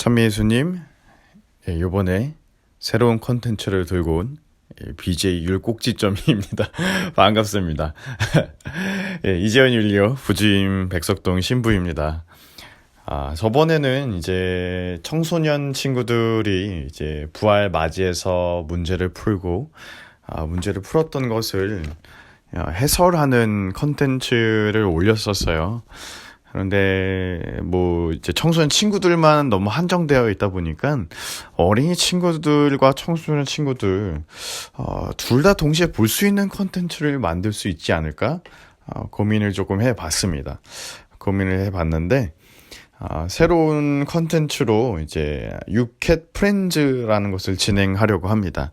찬미예수님, 요번에 새로운 콘텐츠를 들고 온 BJ 율꼭지점입니다. 반갑습니다. 이재현 율리오 부주임 백석동 신부입니다. 저번에는 이제 청소년 친구들이 이제 부활 맞이해서 문제를 풀고, 문제를 풀었던 것을 해설하는 콘텐츠를 올렸었어요. 그런데 이제 청소년 친구들만 너무 한정되어 있다 보니까 어린이 친구들과 청소년 친구들 둘 다 동시에 볼 수 있는 콘텐츠를 만들 수 있지 않을까 고민을 조금 해봤습니다. 고민을 해봤는데 새로운 콘텐츠로 이제 유캣 프렌즈라는 것을 진행하려고 합니다.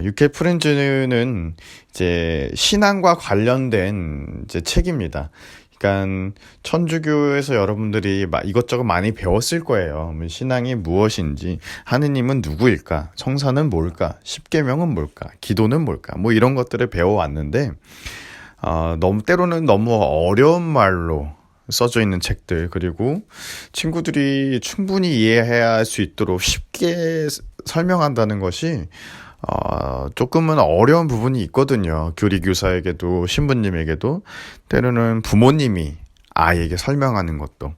유캣 프렌즈는 이제 신앙과 관련된 이제 책입니다. 그러니까 천주교에서 여러분들이 이것저것 많이 배웠을 거예요. 신앙이 무엇인지, 하느님은 누구일까, 성사는 뭘까, 십계명은 뭘까, 기도는 뭘까, 이런 것들을 배워왔는데 때로는 너무 어려운 말로 써져 있는 책들, 그리고 친구들이 충분히 이해해야 할 수 있도록 쉽게 설명한다는 것이 조금은 어려운 부분이 있거든요. 교리교사에게도 신부님에게도, 때로는 부모님이 아이에게 설명하는 것도.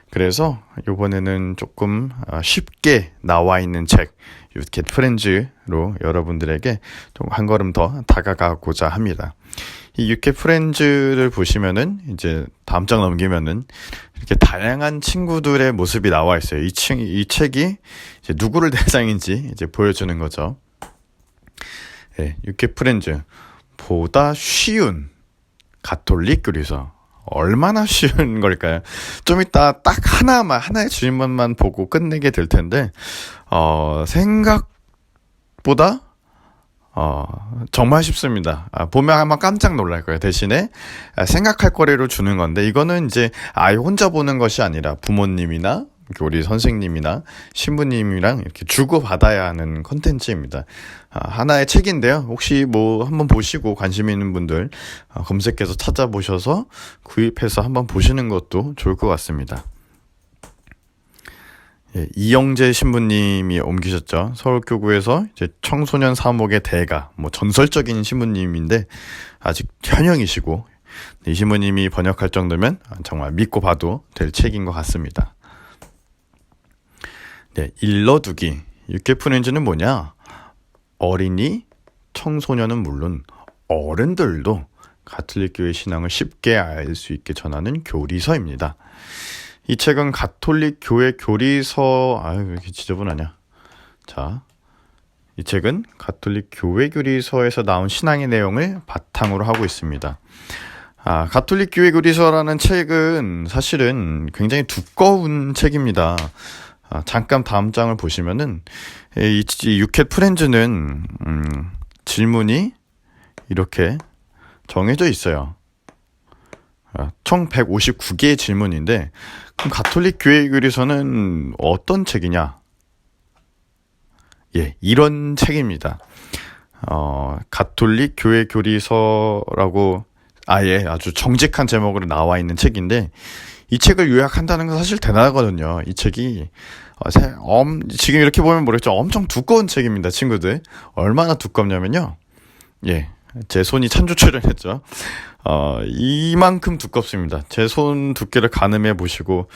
그래서 이번에는 조금 쉽게 나와 있는 책 유캣 프렌즈로 여러분들에게 좀 한 걸음 더 다가가고자 합니다. 이 유캣 프렌즈를 보시면은 이제 다음 장 넘기면은 이렇게 다양한 친구들의 모습이 나와 있어요. 이 책이 이제 누구를 대상인지 이제 보여주는 거죠. 유캣 프렌즈, 보다 쉬운 가톨릭 교리서. 얼마나 쉬운 걸까요? 좀 이따 딱 하나의 질문만 보고 끝내게 될 텐데 생각보다 정말 쉽습니다. 보면 아마 깜짝 놀랄 거예요. 대신에 생각할 거리로 주는 건데, 이거는 이제 아이 혼자 보는 것이 아니라 부모님이나 우리 선생님이나 신부님이랑 이렇게 주고받아야 하는 콘텐츠입니다. 하나의 책인데요. 혹시 한번 보시고 관심 있는 분들 검색해서 찾아보셔서 구입해서 한번 보시는 것도 좋을 것 같습니다. 이영재 신부님이 옮기셨죠. 서울교구에서 이제 청소년 사목의 대가, 전설적인 신부님인데 아직 현역이시고, 이 신부님이 번역할 정도면 정말 믿고 봐도 될 책인 것 같습니다. 일러두기. 유캣 프렌즈는 뭐냐? 어린이, 청소년은 물론 어른들도 가톨릭 교회 신앙을 쉽게 알 수 있게 전하는 교리서입니다. 이 책은 가톨릭 교회 교리서, 왜 이렇게 지저분하냐? 이 책은 가톨릭 교회 교리서에서 나온 신앙의 내용을 바탕으로 하고 있습니다. 가톨릭 교회 교리서라는 책은 사실은 굉장히 두꺼운 책입니다. 잠깐 다음 장을 보시면은 이 유캣 프렌즈는 질문이 이렇게 정해져 있어요. 총 159개의 질문인데, 그럼 가톨릭 교회 교리서는 어떤 책이냐? 이런 책입니다. 가톨릭 교회 교리서라고 아예 아주 정직한 제목으로 나와 있는 책인데, 이 책을 요약한다는 건 사실 대단하거든요. 이 책이 지금 이렇게 보면 모르겠죠. 엄청 두꺼운 책입니다, 친구들. 얼마나 두껍냐면요. 제 손이 찬조 출연했죠. 이만큼 두껍습니다. 제 손 두께를 가늠해 보시고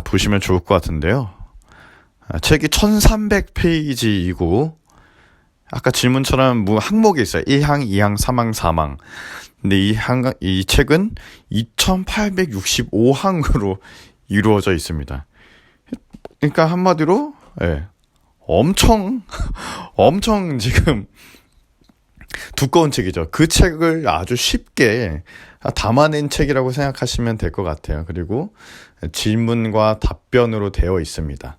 보시면 좋을 것 같은데요. 책이 1300페이지이고 아까 질문처럼 항목이 있어요. 1항, 2항, 3항, 4항. 근데 이 책은 2865항으로 이루어져 있습니다. 그러니까 한마디로 엄청 지금 두꺼운 책이죠. 그 책을 아주 쉽게 담아낸 책이라고 생각하시면 될 것 같아요. 그리고 질문과 답변으로 되어 있습니다.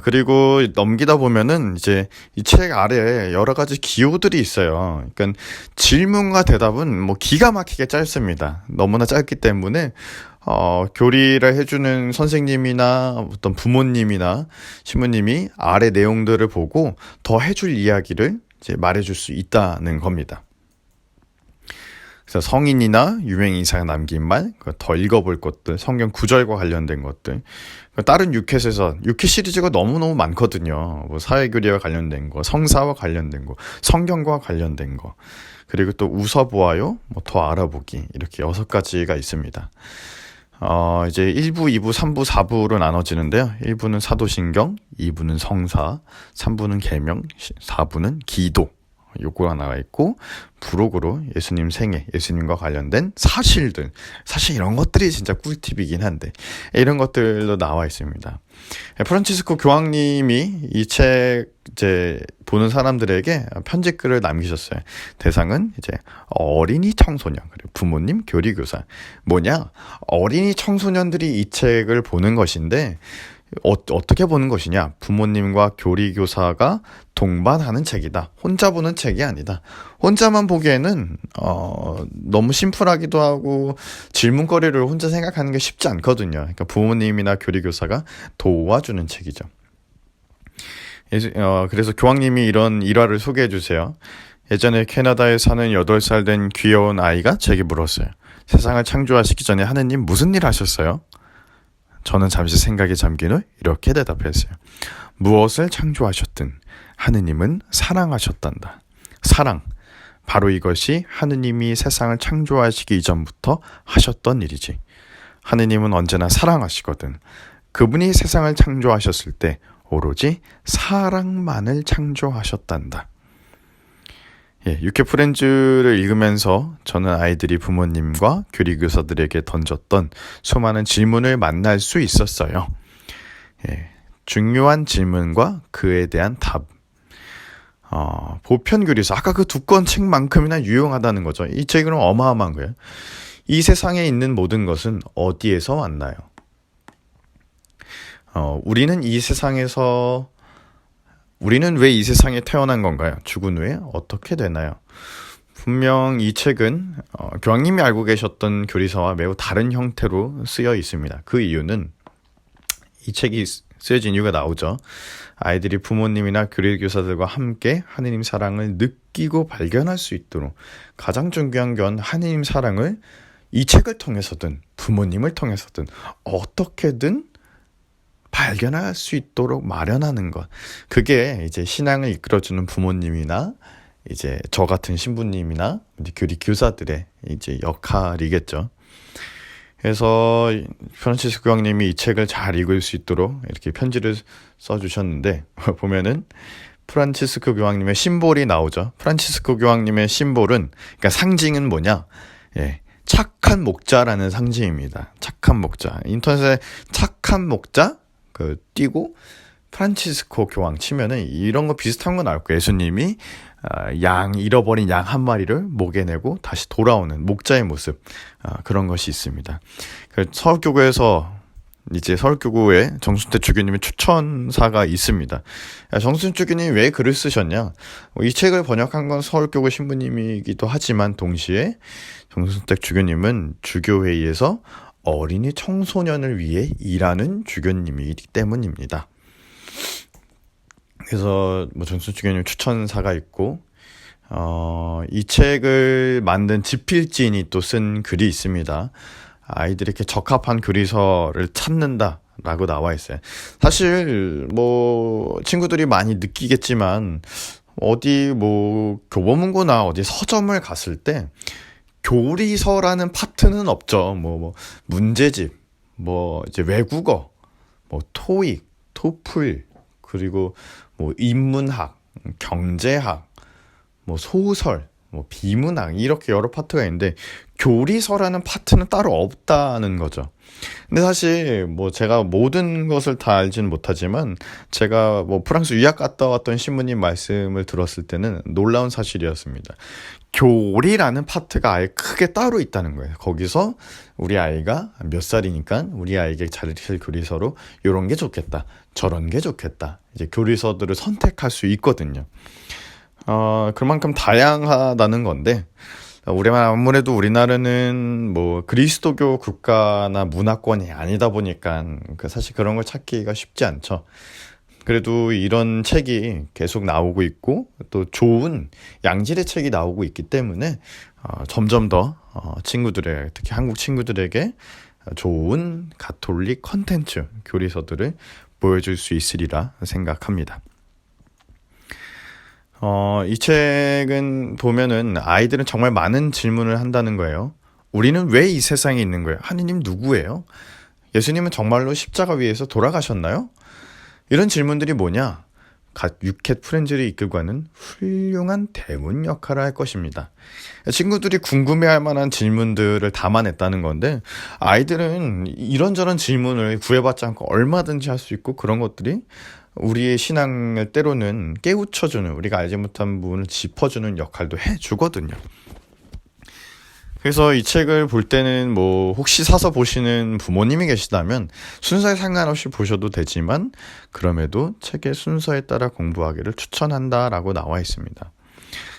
그리고 넘기다 보면은 이제 이 책 아래에 여러 가지 기호들이 있어요. 그러니까 질문과 대답은 기가 막히게 짧습니다. 너무나 짧기 때문에 교리를 해주는 선생님이나 어떤 부모님이나 신부님이 아래 내용들을 보고 더 해줄 이야기를 이제 말해줄 수 있다는 겁니다. 그래서 성인이나 유명인사가 남긴 말, 더 읽어볼 것들, 성경 구절과 관련된 것들. 다른 유켓에서 유켓 시리즈가 너무너무 많거든요. 뭐 사회교리와 관련된 거, 성사와 관련된 거, 성경과 관련된 거. 그리고 또 웃어보아요, 뭐 더 알아보기. 이렇게 6가지가 있습니다. 이제 1부, 2부, 3부, 4부로 나눠지는데요. 1부는 사도신경, 2부는 성사, 3부는 계명, 4부는 기도. 요거가 나와 있고, 부록으로 예수님 생애, 예수님과 관련된 사실들, 사실 이런 것들이 진짜 꿀팁이긴 한데 이런 것들도 나와 있습니다. 프란치스코 교황님이 이 책 이제 보는 사람들에게 편지글을 남기셨어요. 대상은 이제 어린이 청소년, 그리고 부모님, 교리교사. 뭐냐? 어린이 청소년들이 이 책을 보는 것인데 어떻게 보는 것이냐? 부모님과 교리교사가 동반하는 책이다. 혼자 보는 책이 아니다. 혼자만 보기에는 너무 심플하기도 하고 질문거리를 혼자 생각하는 게 쉽지 않거든요. 그러니까 부모님이나 교리교사가 도와주는 책이죠. 그래서 교황님이 이런 일화를 소개해 주세요. 예전에 캐나다에 사는 8살 된 귀여운 아이가 제게 물었어요. 세상을 창조하시기 전에 하느님 무슨 일 하셨어요? 저는 잠시 생각에 잠긴 후 이렇게 대답했어요. 무엇을 창조하셨든 하느님은 사랑하셨단다. 사랑. 바로 이것이 하느님이 세상을 창조하시기 이전부터 하셨던 일이지. 하느님은 언제나 사랑하시거든. 그분이 세상을 창조하셨을 때 오로지 사랑만을 창조하셨단다. 유쾌 프렌즈를 읽으면서 저는 아이들이 부모님과 교리교사들에게 던졌던 수많은 질문을 만날 수 있었어요. 중요한 질문과 그에 대한 답. 보편교리서, 아까 그 2권 책만큼이나 유용하다는 거죠. 이 책은 어마어마한 거예요. 이 세상에 있는 모든 것은 어디에서 왔나요? 우리는 왜 이 세상에 태어난 건가요? 죽은 후에 어떻게 되나요? 분명 이 책은 교황님이 알고 계셨던 교리서와 매우 다른 형태로 쓰여 있습니다. 그 이유는 이 책이 쓰여진 이유가 나오죠. 아이들이 부모님이나 교리교사들과 함께 하느님 사랑을 느끼고 발견할 수 있도록 가장 중요한 건 하느님 사랑을 이 책을 통해서든 부모님을 통해서든 어떻게든 발견할 수 있도록 마련하는 것. 그게 이제 신앙을 이끌어주는 부모님이나 이제 저 같은 신부님이나 교리 교사들의 이제 역할이겠죠. 그래서 프란치스코 교황님이 이 책을 잘 읽을 수 있도록 이렇게 편지를 써주셨는데 보면은 프란치스코 교황님의 심볼이 나오죠. 프란치스코 교황님의 심볼은, 그러니까 상징은 뭐냐? 착한 목자라는 상징입니다. 착한 목자. 인터넷에 착한 목자 띄고 프란치스코 교황 치면은 이런 거 비슷한 거 나올 거예요. 예수님이 잃어버린 양 한 마리를 목에 내고 다시 돌아오는 목자의 모습, 그런 것이 있습니다. 서울교구에서 이제 서울교구에 정순택 주교님의 추천사가 있습니다. 정순택 주교님이 왜 글을 쓰셨냐? 이 책을 번역한 건 서울교구 신부님이기도 하지만 동시에 정순택 주교님은 주교회의에서 어린이 청소년을 위해 일하는 주교님이기 때문입니다. 그래서 정순택 주교님 추천사가 있고, 이 책을 만든 지필진이 또 쓴 글이 있습니다. 아이들에게 적합한 교리서를 찾는다라고 나와 있어요. 사실 친구들이 많이 느끼겠지만 어디 교보문고나 어디 서점을 갔을 때 교리서라는 파트는 없죠. 문제집, 이제 외국어, 토익, 토플, 그리고 인문학, 경제학, 소설, 비문학, 이렇게 여러 파트가 있는데 교리서라는 파트는 따로 없다는 거죠. 근데 사실 제가 모든 것을 다 알지는 못하지만 제가 프랑스 유학 갔다 왔던 신부님 말씀을 들었을 때는 놀라운 사실이었습니다. 교리라는 파트가 아예 크게 따로 있다는 거예요. 거기서 우리 아이가 몇 살이니까 우리 아이에게 자르칠 교리서로 이런 게 좋겠다, 저런 게 좋겠다, 이제 교리서들을 선택할 수 있거든요. 그만큼 다양하다는 건데, 아무래도 우리나라는 그리스도교 국가나 문화권이 아니다 보니까 사실 그런 걸 찾기가 쉽지 않죠. 그래도 이런 책이 계속 나오고 있고 또 좋은 양질의 책이 나오고 있기 때문에 점점 더 친구들의 특히 한국 친구들에게 좋은 가톨릭 컨텐츠 교리서들을 보여줄 수 있으리라 생각합니다. 이 책은 보면은 아이들은 정말 많은 질문을 한다는 거예요. 우리는 왜 이 세상에 있는 거예요? 하느님 누구예요? 예수님은 정말로 십자가 위에서 돌아가셨나요? 이런 질문들이 뭐냐? 유캣 프렌즈를 이끌고 가는 훌륭한 대문 역할을 할 것입니다. 친구들이 궁금해할 만한 질문들을 담아냈다는 건데 아이들은 이런저런 질문을 구애받지 않고 얼마든지 할 수 있고 그런 것들이 우리의 신앙을 때로는 깨우쳐주는 우리가 알지 못한 부분을 짚어주는 역할도 해주거든요. 그래서 이 책을 볼 때는 뭐 혹시 사서 보시는 부모님이 계시다면 순서에 상관없이 보셔도 되지만 그럼에도 책의 순서에 따라 공부하기를 추천한다라고 나와 있습니다.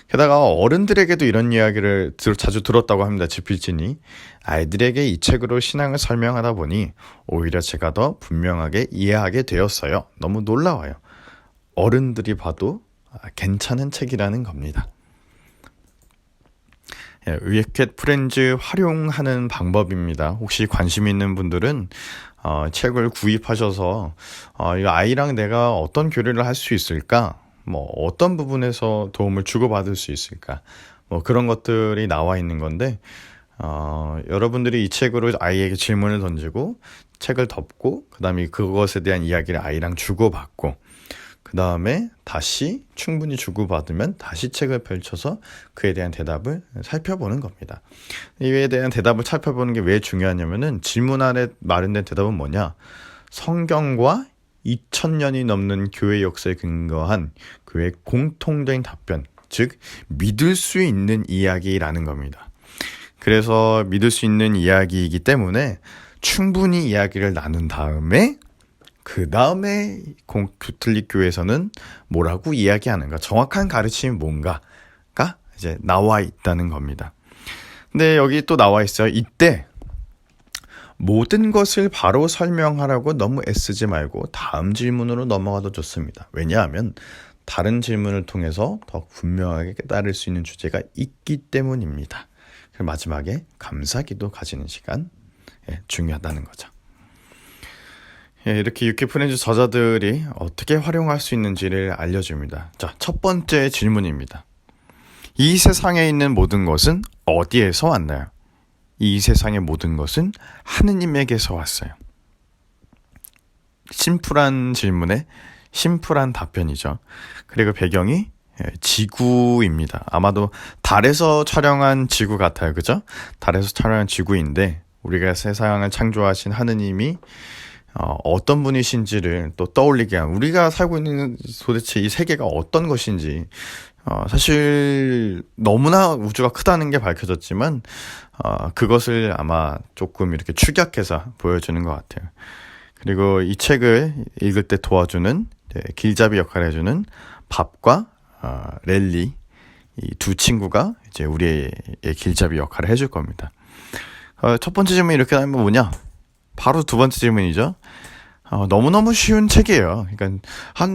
게다가 어른들에게도 이런 이야기를 자주 들었다고 합니다. 지필진이 아이들에게 이 책으로 신앙을 설명하다 보니 오히려 제가 더 분명하게 이해하게 되었어요. 너무 놀라워요. 어른들이 봐도 괜찮은 책이라는 겁니다. 유캣 프렌즈 활용하는 방법입니다. 혹시 관심 있는 분들은 책을 구입하셔서 이 아이랑 내가 어떤 교류를 할 수 있을까? 뭐 어떤 부분에서 도움을 주고받을 수 있을까? 뭐 그런 것들이 나와 있는 건데 여러분들이 이 책으로 아이에게 질문을 던지고 책을 덮고 그다음에 그것에 대한 이야기를 아이랑 주고받고 그 다음에 다시 충분히 주고받으면 다시 책을 펼쳐서 그에 대한 대답을 살펴보는 겁니다. 이에 대한 대답을 살펴보는 게 왜 중요하냐면은 질문 안에 마련된 대답은 뭐냐? 성경과 2000년이 넘는 교회 역사에 근거한 교회의 공통된 답변, 즉 믿을 수 있는 이야기라는 겁니다. 그래서 믿을 수 있는 이야기이기 때문에 충분히 이야기를 나눈 다음에 그 다음에 가톨릭 교회에서는 뭐라고 이야기하는가, 정확한 가르침이 뭔가가 이제 나와 있다는 겁니다. 근데 여기 또 나와 있어요. 이때 모든 것을 바로 설명하라고 너무 애쓰지 말고 다음 질문으로 넘어가도 좋습니다. 왜냐하면 다른 질문을 통해서 더 분명하게 깨달을 수 있는 주제가 있기 때문입니다. 그리고 마지막에 감사기도 가지는 시간 중요하다는 거죠. 이렇게 유캣 프렌즈 저자들이 어떻게 활용할 수 있는지를 알려줍니다. 자, 첫 번째 질문입니다. 이 세상에 있는 모든 것은 어디에서 왔나요? 이 세상의 모든 것은 하느님에게서 왔어요. 심플한 질문에 심플한 답변이죠. 그리고 배경이 지구입니다. 아마도 달에서 촬영한 지구 같아요. 그죠? 달에서 촬영한 지구인데 우리가 세상을 창조하신 하느님이 어떤 분이신지를 또 떠올리게 한, 우리가 살고 있는 도대체 이 세계가 어떤 것인지 사실 너무나 우주가 크다는 게 밝혀졌지만 그것을 아마 조금 이렇게 축약해서 보여주는 것 같아요. 그리고 이 책을 읽을 때 도와주는 길잡이 역할을 해주는 밥과 랠리, 이 두 친구가 이제 우리의 길잡이 역할을 해줄 겁니다. 첫 번째 질문이 이렇게 하면 뭐냐? 바로 두 번째 질문이죠. 너무너무 쉬운 책이에요. 그러니까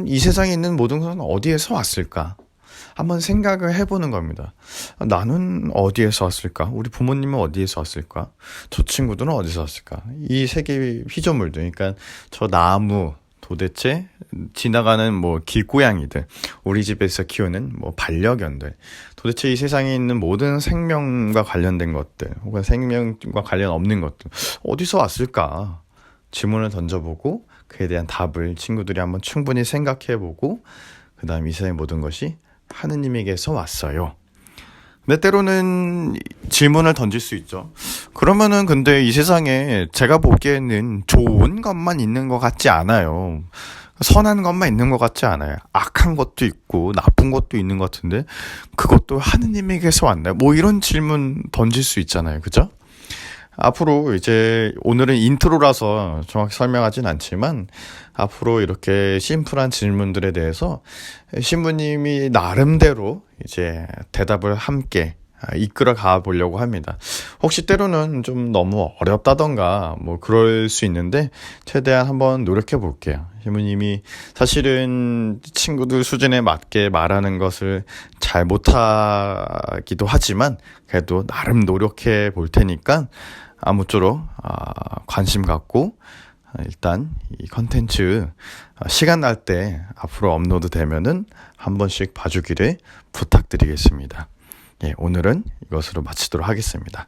이 세상에 있는 모든 것은 어디에서 왔을까? 한번 생각을 해보는 겁니다. 나는 어디에서 왔을까? 우리 부모님은 어디에서 왔을까? 저 친구들은 어디서 왔을까? 이 세계 피조물들, 그러니까 저 나무, 도대체 지나가는 뭐 길고양이들, 우리 집에서 키우는 뭐 반려견들, 도대체 이 세상에 있는 모든 생명과 관련된 것들 혹은 생명과 관련 없는 것들 어디서 왔을까? 질문을 던져보고 그에 대한 답을 친구들이 한번 충분히 생각해보고 그 다음 이 세상의 모든 것이 하느님에게서 왔어요. 근데 때로는 질문을 던질 수 있죠. 그러면은 근데 이 세상에 제가 보기에는 좋은 것만 있는 것 같지 않아요. 선한 것만 있는 것 같지 않아요. 악한 것도 있고 나쁜 것도 있는 것 같은데 그것도 하느님에게서 왔나요? 뭐 이런 질문 던질 수 있잖아요. 그죠? 앞으로 이제 오늘은 인트로라서 정확히 설명하진 않지만 앞으로 이렇게 심플한 질문들에 대해서 신부님이 나름대로 이제 대답을 함께 이끌어 가 보려고 합니다. 혹시 때로는 좀 너무 어렵다던가 뭐 그럴 수 있는데 최대한 한번 노력해 볼게요. 시무님이 사실은 친구들 수준에 맞게 말하는 것을 잘 못하기도 하지만 그래도 나름 노력해 볼 테니까 아무쪼록 관심 갖고 일단 이 컨텐츠 시간 날 때 앞으로 업로드 되면은 한 번씩 봐주기를 부탁드리겠습니다. 예, 오늘은 이것으로 마치도록 하겠습니다.